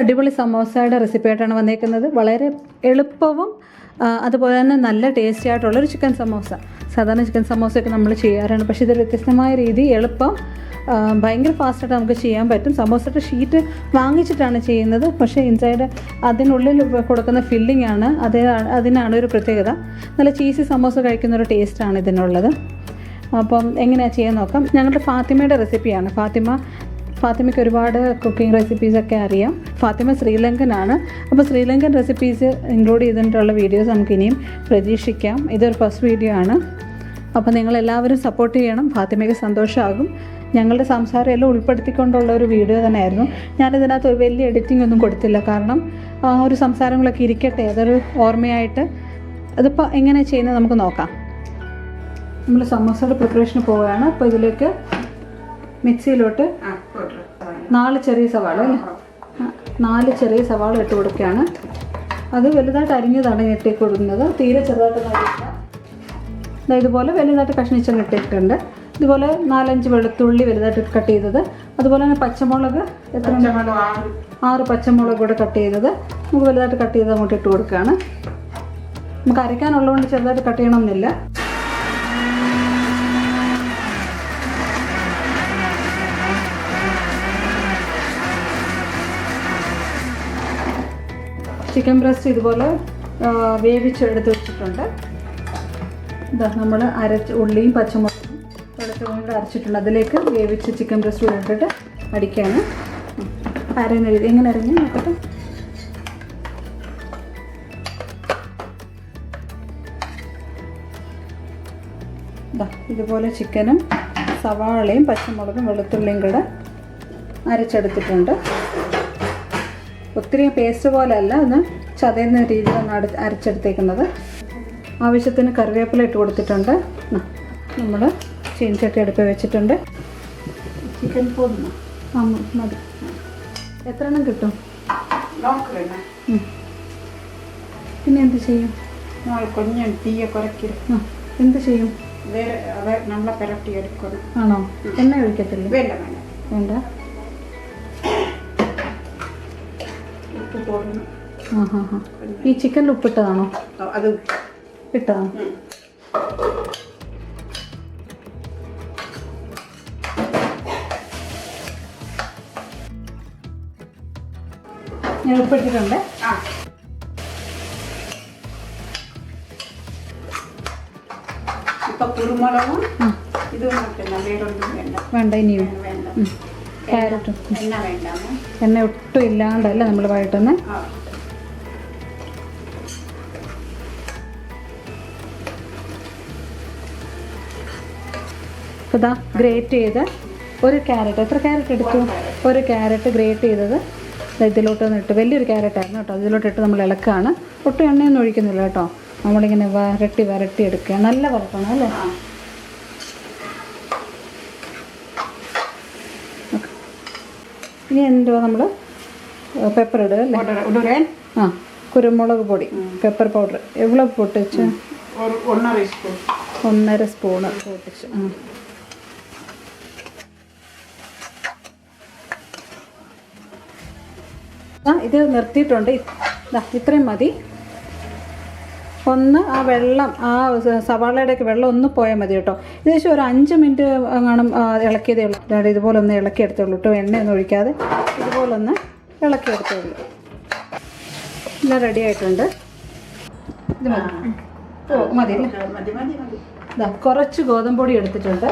അടിപൊളി സമോസയുടെ റെസിപ്പിയായിട്ടാണ് വന്നേക്കുന്നത്. വളരെ എളുപ്പവും അതുപോലെ തന്നെ നല്ല ടേസ്റ്റി ആയിട്ടുള്ളൊരു ചിക്കൻ സമോസ. സാധാരണ ചിക്കൻ സമോസയൊക്കെ നമ്മൾ ചെയ്യാറാണ്, പക്ഷേ ഇത് വ്യത്യസ്തമായ രീതി, എളുപ്പം, ഭയങ്കര ഫാസ്റ്റായിട്ട് നമുക്ക് ചെയ്യാൻ പറ്റും. സമോസയുടെ ഷീറ്റ് വാങ്ങിച്ചിട്ടാണ് ചെയ്യുന്നത്, പക്ഷേ ഇൻസൈഡ് അതിനുള്ളിൽ കൊടുക്കുന്ന ഫില്ലിംഗ് ആണ് അതിനാണ് ഒരു പ്രത്യേകത. നല്ല ചീസി സമോസ കഴിക്കുന്ന ഒരു ടേസ്റ്റാണ് ഇതിനുള്ളത്. അപ്പം എങ്ങനെയാണ് ചെയ്യാൻ നോക്കാം. ഞങ്ങളുടെ ഫാത്തിമയുടെ റെസിപ്പിയാണ്. ഫാത്തിമയ്ക്ക് ഒരുപാട് കുക്കിംഗ് റെസിപ്പീസൊക്കെ അറിയാം. ഫാത്തിമ ശ്രീലങ്കനാണ്. അപ്പോൾ ശ്രീലങ്കൻ റെസിപ്പീസ് ഇൻക്ലൂഡ് ചെയ്തിട്ടുള്ള വീഡിയോസ് നമുക്ക് ഇനിയും പ്രതീക്ഷിക്കാം. ഇതൊരു ഫസ്റ്റ് വീഡിയോ ആണ്. അപ്പോൾ നിങ്ങളെല്ലാവരും സപ്പോർട്ട് ചെയ്യണം. ഫാത്തിമയ്ക്ക് സന്തോഷമാകും. ഞങ്ങളുടെ സംസാരം എല്ലാം ഉൾപ്പെടുത്തിക്കൊണ്ടുള്ള ഒരു വീഡിയോ തന്നെയായിരുന്നു. ഞാനിതിനകത്ത് ഒരു വലിയ എഡിറ്റിംഗ് ഒന്നും കൊടുത്തില്ല, കാരണം ഒരു സംസാരങ്ങളൊക്കെ ഇരിക്കട്ടെ, അതൊരു ഓർമ്മയായിട്ട്. അതിപ്പോൾ എങ്ങനെ ചെയ്യുന്നത് നമുക്ക് നോക്കാം. നമ്മൾ സമോസയുടെ പ്രിപ്പറേഷന് പോവുകയാണ്. അപ്പോൾ ഇതിലേക്ക് മിക്സിയിലോട്ട് 4 ചെറിയ സവാള അല്ലേ, 4 ചെറിയ സവാള ഇട്ട് കൊടുക്കുകയാണ്. അത് വലുതായിട്ട് അരിഞ്ഞതാണ് ഇട്ട് കൊടുക്കുന്നത്, തീരെ ചെറുതായിട്ട് അരിയില്ല. ഇതുപോലെ വലുതായിട്ട് കഷ്ണിച്ചങ്ങ് ഇട്ടിട്ടുണ്ട്. ഇതുപോലെ 4-5 വെളുത്തുള്ളി വലുതായിട്ട് കട്ട് ചെയ്തത്, അതുപോലെ തന്നെ പച്ചമുളക് 6 പച്ചമുളക് കൂടെ കട്ട് ചെയ്തത് നമുക്ക് വലുതായിട്ട് കട്ട് ചെയ്ത് അങ്ങോട്ട് ഇട്ട് കൊടുക്കുകയാണ്. നമുക്ക് അരയ്ക്കാനുള്ളതുകൊണ്ട് ചെറുതായിട്ട് കട്ട് ചെയ്യണമെന്നില്ല. ചിക്കൻ ബ്രസ്റ്റ് ഇതുപോലെ വേവിച്ചെടുത്ത് വെച്ചിട്ടുണ്ട്. ഇതാ നമ്മൾ ഉള്ളിയും പച്ചമുളകും വെളുത്തുള്ളിയും അരച്ചിട്ടുണ്ട്. അതിലേക്ക് വേവിച്ച് ചിക്കൻ ബ്രസ്റ്റ് കൂടെ ഇട്ടിട്ട് അടിക്കുകയാണ്. അരയുന്ന രീതി എങ്ങനെ അരഞ്ഞ് നോക്കട്ടെ. ഇതുപോലെ ചിക്കനും സവാളയും പച്ചമുളകും വെളുത്തുള്ളിയും കൂടെ അരച്ചെടുത്തിട്ടുണ്ട്. ഒത്തിരി പേസ്റ്റ് പോലെ അല്ല, ഒന്ന് ചതയുന്ന രീതിയിലാണ് അരച്ചെടുത്തേക്കുന്നത്. ആവശ്യത്തിന് കറിവേപ്പില ഇട്ട് കൊടുത്തിട്ടുണ്ട്. നമ്മൾ ചീനച്ചട്ടി അടുപ്പ് വെച്ചിട്ടുണ്ട്. ചിക്കൻ പൊടി മതി. എത്ര എണ്ണം കിട്ടും? പിന്നെ എന്ത് ചെയ്യും? കൊഞ്ഞം തീയ കുറയ്ക്കും. എന്ത് ചെയ്യും? നമ്മളെ പുരട്ടി എടുക്കണം. ആണോ? എണ്ണ ഒഴിക്കത്തില്ല? വേണ്ട വേണ്ട. ഈ ചിക്കനിൽ ഉപ്പിട്ടതാണോ? അത് ഇട്ടതാണ്. ഞാൻ ഉപ്പിട്ടിട്ടുണ്ട്. ഇപ്പൊ കുരുമുളകും ഇതും വേറൊന്നും വേണ്ട. ഇനിയും ക്യാരറ്റും എണ്ണ ഒട്ടും ഇല്ലാണ്ടല്ല നമ്മൾ വഴറ്റുന്നത്. അപ്പോൾ ഇതാ ഗ്രേറ്റ് ചെയ്ത് ഒരു ക്യാരറ്റ്, എത്ര ക്യാരറ്റ് എടുത്തു? ഒരു ക്യാരറ്റ് ഗ്രേറ്റ് ചെയ്തത് ഇതിലോട്ടൊന്ന് ഇട്ട്, വലിയൊരു ക്യാരറ്റായിരുന്നു കേട്ടോ, ഇതിലോട്ടിട്ട് നമ്മൾ ഇളക്കുകയാണ്. ഒട്ടും എണ്ണയൊന്നും ഒഴിക്കുന്നില്ല കേട്ടോ, നമ്മളിങ്ങനെ വരട്ടി എടുക്കുക. നല്ല വറക്കണം അല്ലേ? ഇനി എന്തുവാ നമ്മൾ പെപ്പർ ഇടുക അല്ലേ? ആ, കുരുമുളക് പൊടി, പെപ്പർ പൗഡർ എவ்வளோ പൊട്ടിച്ച്? 1.5 സ്പൂണ് പൊട്ടിച്ച്. ഇത് നിർത്തിയിട്ടുണ്ട്. ഇത്രയും മതി. ഒന്ന് ആ വെള്ളം, ആ സവാളയുടെയൊക്കെ വെള്ളം ഒന്ന് പോയാൽ മതി കേട്ടോ. ഏകദേശം ഒരു 5 മിനിറ്റ് കാണും ഇളക്കിയതേ ഉള്ളൂ. ഇതുപോലെ ഒന്ന് ഇളക്കിയെടുത്തുള്ളൂ കേട്ടോ, എണ്ണയൊന്നും ഒഴിക്കാതെ ഇതുപോലൊന്ന് ഇളക്കിയെടുത്തുള്ളൂ. എല്ലാം റെഡി ആയിട്ടുണ്ട്. ഇത് മതി അല്ലേ? കുറച്ച് ഗോതമ്പൊടി എടുത്തിട്ടുണ്ട്,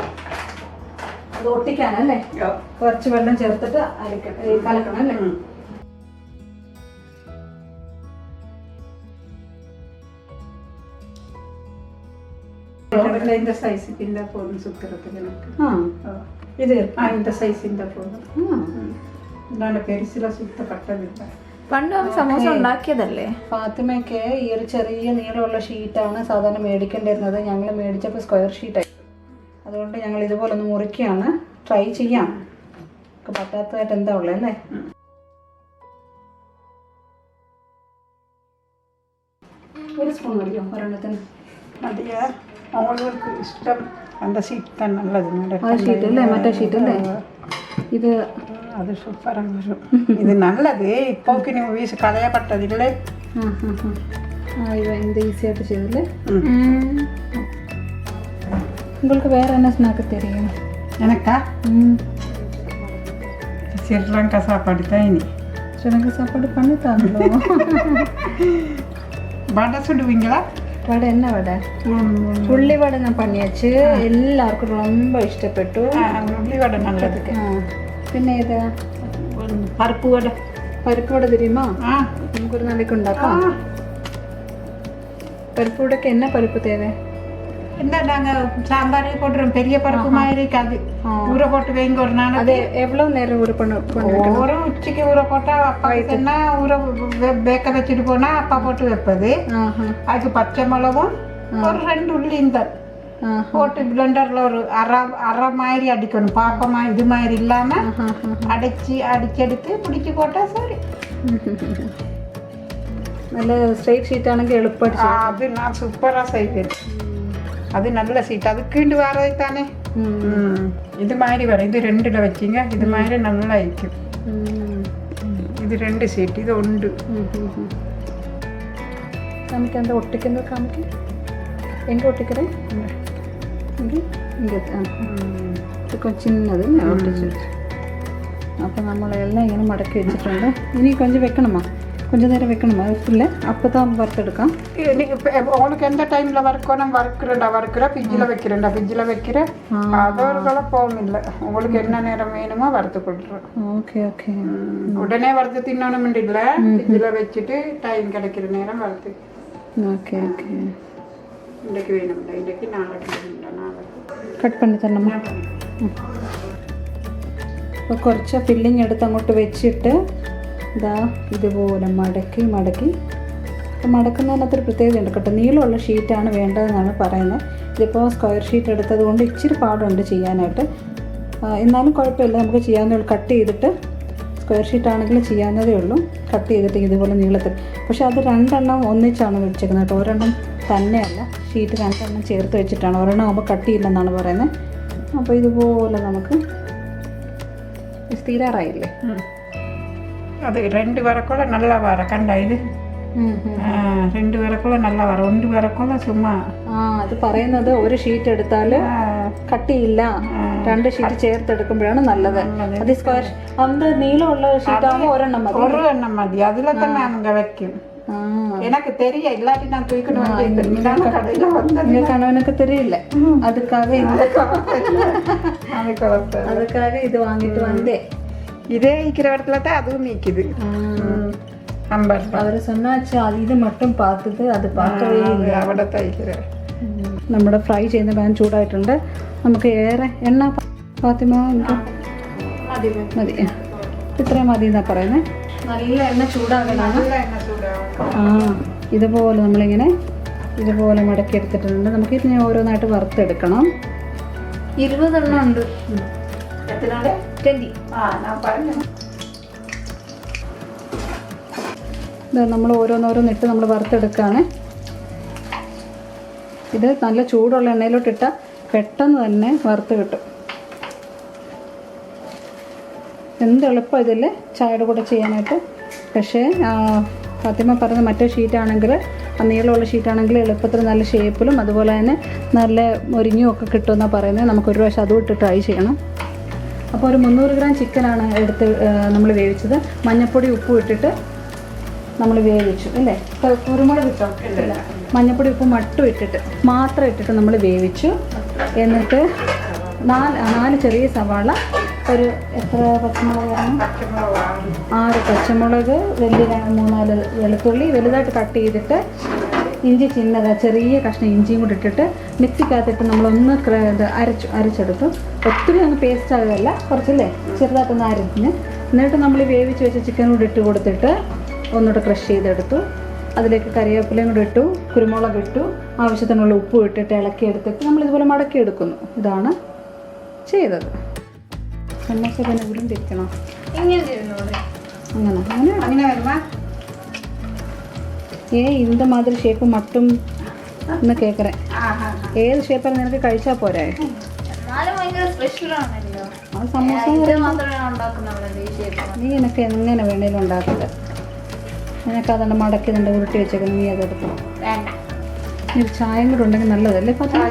അത് ഒട്ടിക്കാനല്ലേ? കുറച്ച് വെള്ളം ചേർത്തിട്ട് കലക്കണം അല്ലേ? இந்த சைஸுக்கு இந்த போதும் சுத்துறதுக்கு எனக்கு. இது இந்த சைஸ் இந்த போதுം. നല്ല പെരിസില സുത്ത കട്ടമില്ല. പണ്ട് സമോസ ഉണ്ടാക്കിയതല്ലേ ഫാത്തിമയ്ക്ക്? ഈ ഒരു ചെറിയ നീളമുള്ള ഷീറ്റാണ് സാധാരണ മേടിക്കേണ്ടിരുന്നത്. ഞങ്ങൾ മേടിച്ചപ്പോൾ സ്ക്വയർ ഷീറ്റായി. അതുകൊണ്ട് ഞങ്ങൾ ഇതുപോലെ ഒന്ന് മുറിക്കുകയാണ്. ട്രൈ ചെയ്യാം. പറ്റാത്തതായിട്ട് എന്താ ഉള്ളത് അല്ലേ? ഒരു സ്പൂൺ മതിയോ ഒരെണ്ണത്തിന്? മതിയാ? அவங்களுக்கு இஷ்டம் அந்த ஷீட் தான் நல்லது ആ ഷീറ്റ് അല്ലേ മറ്റേ ഷീറ്റ് അല്ലേ ഇത് அது சூப்பராக வரும் இது நல்லது இப்போக்கு நீ வீசு കളയപ്പെട്ടതില്ലേ ഇത് എന്ത് ഈസി ആയിട്ട് ചെയ്തല്ലേ உங்களுக்கு வேற என்ன ஸ்நாக்கு தெரியும் எனக்கா ஸ்ரீலங்கா சாப்பாடு தான் இனி ஸ்ரீலங்கா சாப்பாடு பண்ணித்தாங்களோ வடை சுடுவீங்களா വട என்ன വട ഉള്ളി വട ഞാൻ പണിയാച്ച് എല്ലാവർക്കും ரொம்ப ഇഷ്ടപ്പെട്ടു ഉള്ളി വട നല്ലത് പിന്നെ ഏതാ പരിപ്പ് വട പരിപ്പ് വട தெரியுமா നമുക്കൊരു നാளைക്ക് ഉണ്ടാക്കാം പരിപ്പ് വടക്ക് என்ன பருப்பு தேவை என்ன நாங்கள் சாம்பாரே போட்டுறோம் பெரிய பருப்பு மாதிரி இருக்காது ஊற போட்டு வைங்க ஒரு நாள் அது எவ்வளோ நேரம் ஊற பண்ண ஒரு உச்சிக்கு ஊற போட்டால் அப்பா என்ன ஊற வேக்க வச்சுட்டு போனால் அப்பா போட்டு வைப்பது அதுக்கு பச்சை மிளகும் ஒரு 2 உள்ளியும் தான் போட்டு பிளெண்டரில் ஒரு அரை மாதிரி அடிக்கணும் பாப்பமா இது மாதிரி இல்லாமல் அடிச்செடுத்து பிடிச்சி போட்டால் சரி നല്ല സ്ട്രെയിറ്റ് ഷീറ്റ് ആണെങ്കിൽ എളുപ്പമായിട്ട് அது நான் சூப்பராக செய்வேன் அது நல்ல சீட் அதுக்குண்டு வரது தானே இது மாதிரி வரும் இது 2ல வச்சிங்க இது மாதிரி நல்லா இருக்கும் ഇത് 2 സീറ്റ് ഇത് ഉണ്ട് നമുക്ക് എന്താ ഒട്ടിക്കുന്നത് കാണിക്ക് എങ്കിൽ ഒട്ടിക്കറേ ചിന്നത് ഒട്ടിച്ചു അപ്പം നമ്മളെല്ലാം ഇങ്ങനെ മടക്കി വെച്ചിട്ടുണ്ട് ഇനി കൊഞ്ചം വെക്കണമോ கொஞ்சம் நேரம் வைக்கணுமா இல்லை அப்போ தான் வறுத்தெடுക്കാം உங்களுக்கு எந்த டைமில் வறுக்கணும் வறுக்கிறேன் ஃப்ரிட்ஜில் வைக்கிறேன் அதோட குழப்பம் இல்லை உங்களுக்கு என்ன நேரம் வேணுமோ வறுத்து கொடுத்துருவேன் ஓகே ஓகே உடனே வறுத்து தின்னணும் இல்லை ஃப்ரிட்ஜில் வச்சுட்டு டைம் கிடைக்கிற நேரம் வறுத்து ஓகே ஓகே இன்றைக்கு வேணும்ல இன்றைக்கு நாளைக்கு കട്ട് பண்ணி തരണമോ അപ്പോൾ കുറച്ച് ഫില്ലിങ് എടുത്ത് അങ്ങോട്ട് വെച്ചിട്ട് ഇതാ ഇതുപോലെ മടക്കി മടക്കുന്നതിനകത്തൊരു പ്രത്യേകതയുണ്ട് കേട്ടോ നീളമുള്ള ഷീറ്റാണ് വേണ്ടതെന്നാണ് പറയുന്നത് ഇതിപ്പോൾ സ്ക്വയർ ഷീറ്റ് എടുത്തത് കൊണ്ട് ഇച്ചിരി പാടുണ്ട് ചെയ്യാനായിട്ട് എന്നാലും കുഴപ്പമില്ല നമുക്ക് ചെയ്യാവുന്നേ ഉള്ളൂ കട്ട് ചെയ്തിട്ട് സ്ക്വയർ ഷീറ്റ് ആണെങ്കിൽ ചെയ്യാവുന്നതേ ഉള്ളൂ കട്ട് ചെയ്തിട്ട് ഇതുപോലെ നീളത്തിൽ പക്ഷേ അത് 2 എണ്ണം ഒന്നിച്ചാണ് വെച്ചേക്കുന്നത് കേട്ടോ ഒരെണ്ണം തന്നെയല്ല ഷീറ്റ് 2 എണ്ണം ചേർത്ത് വെച്ചിട്ടാണ് ഒരെണ്ണം ആകുമ്പോൾ കട്ട് ചെയ്യില്ലെന്നാണ് പറയുന്നത് അപ്പോൾ ഇതുപോലെ നമുക്ക് തീരാറായില്ലേ அது 2 வரக்குள்ள நல்லா வர கண்டா இது 2 வரக்குள்ள நல்லா வர 1 வரக்குள்ள சும்மா അത് പറയുന്നത് ഒരു ഷീറ്റ് എടുത്താൽ കട്ടിയില്ല 2 ഷീറ്റ് ചേർത്തെടുക്കുമ്പോഴാണ് നല്ലത് അത് സ്ക്വയർ അത് നീളമുള്ള ഷീറ്റ് ആകുമ്പോൾ ഒരെണ്ണം മതി അതിൽ തന്നെ அவங்க வைக்கும் எனக்கு தெரிய இல்லாட்டி நான் தூக்கிட்டு നിങ്ങൾ കണവനൊക്കെ തെരിയില്ല അതുക്കാக ഇത് വാങ്ങിട്ട് വന്നേ இதே இருக்கிற இடத்துல தான் அதுவும் நிற்குது അവർ சொன்னாச்சு ഇത് மட்டும் பார்த்தது അത് பார்க்கவே ഇല്ല അവിടെ തയ്க்கிறேன் നമ്മുടെ ഫ്രൈ ചെയ്യുന്ന പാൻ ചൂടായിട്ടുണ്ട് നമുക്ക് ഏറെ എണ്ണ ഫാത്തിമ മതി ഇത്രയും മതി എന്നാ പറയുന്നത് നല്ല എണ്ണ ചൂടാകണം ഇതുപോലെ നമ്മളിങ്ങനെ ഇതുപോലെ മടക്കി എടുത്തിട്ടുണ്ട് നമുക്ക് ഇതിനെ ഓരോന്നായിട്ട് വറുത്തെടുക്കണം 20 എണ്ണം ഉണ്ട് നമ്മൾ ഓരോന്നോരോന്നിട്ട് നമ്മൾ വറുത്തെടുക്കുകയാണ് ഇത് നല്ല ചൂടുള്ള എണ്ണയിലോട്ടിട്ടാൽ പെട്ടെന്ന് തന്നെ വറുത്ത് കിട്ടും എന്തെളുപ്പം ഇതിൽ ചായയുടെ കൂടെ ചെയ്യാനായിട്ട് പക്ഷേ ഫാത്തിമ പറഞ്ഞ മറ്റേ ഷീറ്റാണെങ്കിൽ ആ നീളമുള്ള ഷീറ്റാണെങ്കിൽ എളുപ്പത്തിൽ നല്ല ഷേപ്പിലും അതുപോലെ തന്നെ നല്ല മൊരിഞ്ഞും ഒക്കെ കിട്ടുമെന്നാണ് പറയുന്നത് നമുക്കൊരു പ്രാവശ്യം അതും ഇട്ട് ട്രൈ ചെയ്യണം അപ്പോൾ ഒരു 300 ഗ്രാം ചിക്കനാണ് എടുത്ത് നമ്മൾ വേവിച്ചത് മഞ്ഞൾപ്പൊടി ഉപ്പും ഇട്ടിട്ട് നമ്മൾ വേവിച്ചു അല്ലേ കുരുമുളക് ഇട്ടോ ഇല്ല മഞ്ഞൾപ്പൊടി ഉപ്പ് മാത്രം ഇട്ടിട്ട് നമ്മൾ വേവിച്ചു എന്നിട്ട് 4 ചെറിയ സവാള ഒരു എത്ര പച്ചമുളകാണ് 6 പച്ചമുളക് വലിയ 3-4 വെളുത്തുള്ളി വലുതായിട്ട് കട്ട് ചെയ്തിട്ട് ഇഞ്ചി ചിന്നത ചെറിയ കഷ്ണം ഇഞ്ചിയും കൂടി ഇട്ടിട്ട് മിക്സിക്കകത്തിട്ട് നമ്മളൊന്ന് അരച്ചെടുത്തു ഒത്തിരി അങ്ങ് പേസ്റ്റ് ആകുകയല്ല കുറച്ചല്ലേ ചെറുതായിട്ടൊന്ന് അരഞ്ഞ് എന്നിട്ട് നമ്മൾ വേവിച്ച് വെച്ച ചിക്കൻ കൂടി ഇട്ട് കൊടുത്തിട്ട് ഒന്നുകൂടെ ക്രഷ് ചെയ്തെടുത്തു അതിലേക്ക് കറിവേപ്പിലയും കൂടി ഇട്ടു കുരുമുളക് ഇട്ടു ആവശ്യത്തിനുള്ള ഉപ്പും ഇട്ടിട്ട് ഇളക്കി എടുത്തിട്ട് നമ്മളിതുപോലെ മടക്കി എടുക്കുന്നു ഇതാണ് ചെയ്തത് സമോസ പിന്നെ ഉരുണ്ടിരിക്കണം അങ്ങനെ வருமா இந்த மாதிரி ஷேப்பு மட்டும் ഒന്ന് കേക്കറേ ആഹാ. ഏത് ഷേപ്പാണ് നിനക്ക് കഴിച്ചാൽ പോരെ? എന്നാലും ഭയങ്കര സ്പെഷ്യലാണല്ലോ. അത് സമോസ ഇത് മാത്രമേ ഉണ്ടാക്കുന്നുള്ളൂ ഈ ഷേപ്പ്. നീ എനിക്ക് എങ്ങനെ വേണേലും ഉണ്ടാക്കട്ടെ. നിനക്ക് അതുകൊണ്ട് മടക്കി നിന്റെ ഉരുട്ടി വെച്ചേക്കുന്നു, നീ അതെടുത്തു. വേണ്ട. ഈ ചായയും കൂടെ ഉണ്ടെങ്കിൽ നല്ലതല്ലേ ഫാത്തിമ?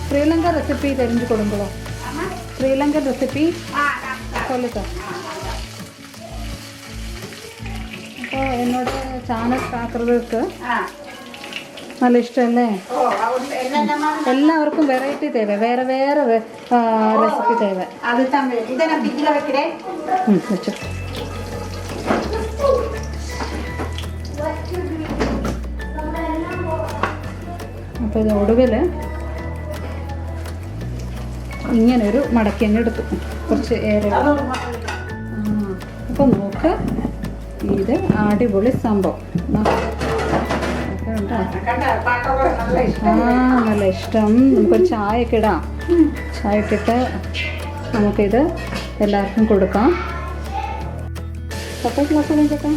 ശ്രീലങ്കൻ റെസിപ്പി தெரிஞ்சு கொடுங்களோ? ശ്രീലങ്കൻ റെസിപ്പി சொல்லுங்க. അപ്പോൾ എന്നോട് ചാനൽ ആക്കുന്നവർക്ക് നല്ല ഇഷ്ടമല്ലേ? എല്ലാവർക്കും വെറൈറ്റി തേവ, വേറെ വേറെ റെസിപ്പി തേവ. വെച്ചു. അപ്പോൾ ഇത് ഒടുവിൽ ഇങ്ങനൊരു മടക്കി അങ്ങ് എടുത്തു, കുറച്ച് ഏറെ. അപ്പോൾ നോക്ക്, ഇത് അടിപൊളി സംഭവം. നല്ല ഇഷ്ടം. നമുക്കൊരു ചായയൊക്കെ ഇടാം. ചായയൊക്കെ ഇട്ട് നമുക്കിത് എല്ലാവർക്കും കൊടുക്കാം. കപ്പ ഗ്ലാസ് ചേട്ടാ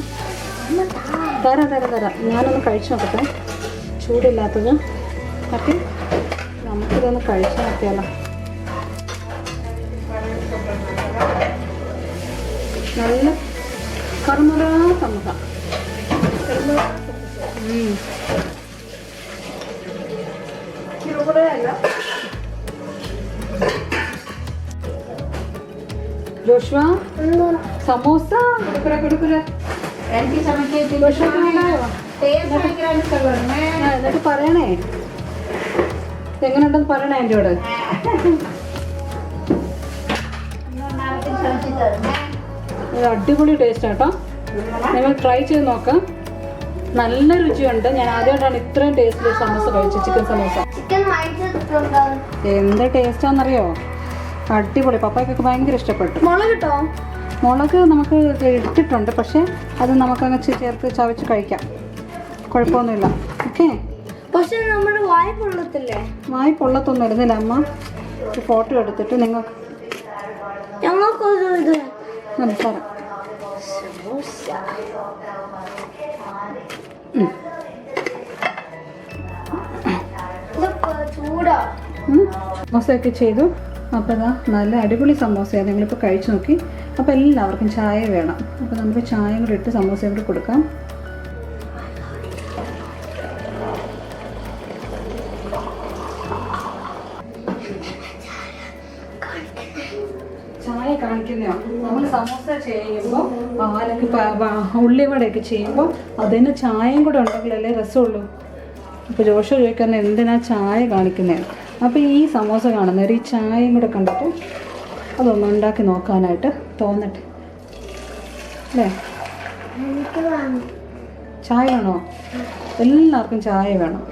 തരാം തരാം തരാം. ഞാനൊന്ന് കഴിച്ചു നോക്കട്ടെ, ചൂടില്ലാത്തത്. ഓക്കെ, നമുക്കിതൊന്ന് കഴിച്ചു നോക്കിയാലോ. നല്ല കറുമുറ സമൂസ. ജോഷ്വ സമോസ എന്നിട്ട് പറയണേ എങ്ങനെയുണ്ടെന്ന് പറയണേ എന്നോട്. അടിപൊളി ടേസ്റ്റ് ആട്ടോ. നിങ്ങൾ ട്രൈ ചെയ്ത് നോക്കാം, നല്ല രുചിയുണ്ട്. ഞാൻ ആദ്യമായിട്ടാണ് ഇത്രയും ടേസ്റ്റിൽ സമോസ കഴിച്ചത്, ചിക്കൻ സമോസ. എന്ത് ടേസ്റ്റാണെന്നറിയോ? അടിപൊളി. പപ്പായ്ക്കൊക്കെ ഭയങ്കര ഇഷ്ടപ്പെട്ടു. മുളക് നമുക്ക് ഇട്ടിട്ടുണ്ട്, പക്ഷേ അത് നമുക്കങ്ങ് ചേർത്ത് ചവച്ച് കഴിക്കാം, കുഴപ്പമൊന്നുമില്ല. ഓക്കെ, പക്ഷെ നമ്മുടെ വായ പൊള്ളത്തില്ലേ? വായി പൊള്ളത്തൊന്നും ഇരുന്നില്ല. അമ്മ ഫോട്ടോ എടുത്തിട്ട് നിങ്ങൾക്ക് തരാം. സമോസയൊക്കെ ചെയ്തു. അപ്പോൾ ഇതാ നല്ല അടിപൊളി സമോസയാണ്. നിങ്ങളിപ്പോൾ കഴിച്ചു നോക്കി. അപ്പോൾ എല്ലാവർക്കും ചായ വേണം. അപ്പോൾ നമുക്ക് ചായ കൂടെ ഇട്ട് സമോസയും കൂടെ കൊടുക്കാം. ചായ കാണിക്കുന്നോ? നമ്മൾ സമോസ ചെയ്യുമ്പോൾ അല്ലെങ്കിൽ ഉള്ളിവടയൊക്കെ ചെയ്യുമ്പോൾ അതിന് ചായയും കൂടെ ഉണ്ടെങ്കിലല്ലേ രസമുള്ളൂ. അപ്പോൾ ജോഷ ചോദിക്കുന്നത് എന്തിനാ ചായ കാണിക്കുന്നതാണ്. അപ്പോൾ ഈ സമോസ കാണുന്നവർ ഈ ചായയും കൂടെ കണ്ടിട്ട് അതൊന്ന് ഉണ്ടാക്കി നോക്കാനായിട്ട് തോന്നട്ടെ അല്ലേ? ചായ വേണോ? എല്ലാവർക്കും ചായ വേണം.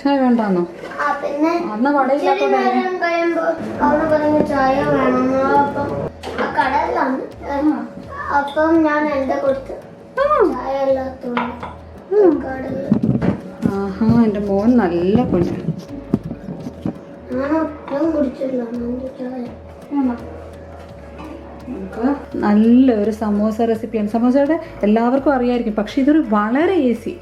ചായ വേണ്ടാന്നോ? അന്ന് അപ്പം ഞാൻ എന്റെ കൊടുത്തു. ആഹാ, എൻ്റെ മോൻ നല്ല കുഞ്ഞ്. നമുക്ക് നല്ലൊരു സമോസ റെസിപ്പിയാണ്. സമോസയുടെ എല്ലാവർക്കും അറിയാമായിരിക്കും, പക്ഷേ ഇതൊരു വളരെ ഈസി.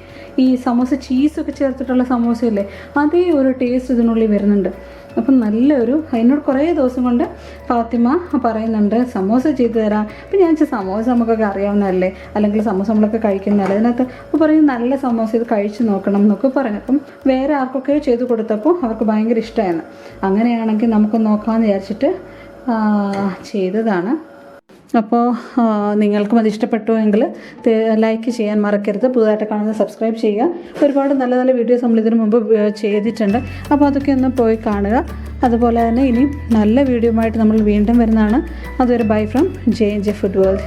ഈ സമോസ ചീസൊക്കെ ചേർത്തിട്ടുള്ള സമോസയല്ലേ, അതേ ഒരു ടേസ്റ്റ് ഇതിനുള്ളിൽ വരുന്നുണ്ട്. അപ്പം നല്ലൊരു, എന്നോട് കുറേ ദിവസം കൊണ്ട് ഫാത്തിമ പറയുന്നുണ്ട് സമോസ ചെയ്തു തരാം. അപ്പം ഞാൻ സമോസ നമുക്കൊക്കെ അറിയാവുന്നതല്ലേ, അല്ലെങ്കിൽ സമോസ നമ്മളൊക്കെ കഴിക്കുന്നതല്ലേ. അതിനകത്ത് അപ്പോൾ പറയും നല്ല സമോസ ഇത് കഴിച്ച് നോക്കണം എന്നൊക്കെ പറഞ്ഞു. അപ്പം വേറെ ആർക്കൊക്കെ ചെയ്ത് കൊടുത്തപ്പോൾ അവർക്ക് ഭയങ്കര ഇഷ്ടമായിരുന്നു. അങ്ങനെയാണെങ്കിൽ നമുക്ക് നോക്കാമെന്ന് വിചാരിച്ചിട്ട് ചെയ്തതാണ്. അപ്പോൾ നിങ്ങൾക്കും അത് ഇഷ്ടപ്പെട്ടു എങ്കിൽ ലൈക്ക് ചെയ്യാൻ മറക്കരുത്. പുതുതായിട്ട് കാണുന്നത് സബ്സ്ക്രൈബ് ചെയ്യുക. ഒരുപാട് നല്ല നല്ല വീഡിയോസ് നമ്മൾ ഇതിനു മുമ്പ് ചെയ്തിട്ടുണ്ട്. അപ്പോൾ അതൊക്കെ ഒന്ന് പോയി കാണുക. അതുപോലെ തന്നെ ഇനി നല്ല വീഡിയോ ആയിട്ട് നമ്മൾ വീണ്ടും വരുന്നതാണ്. അതൊരു bye from J food world.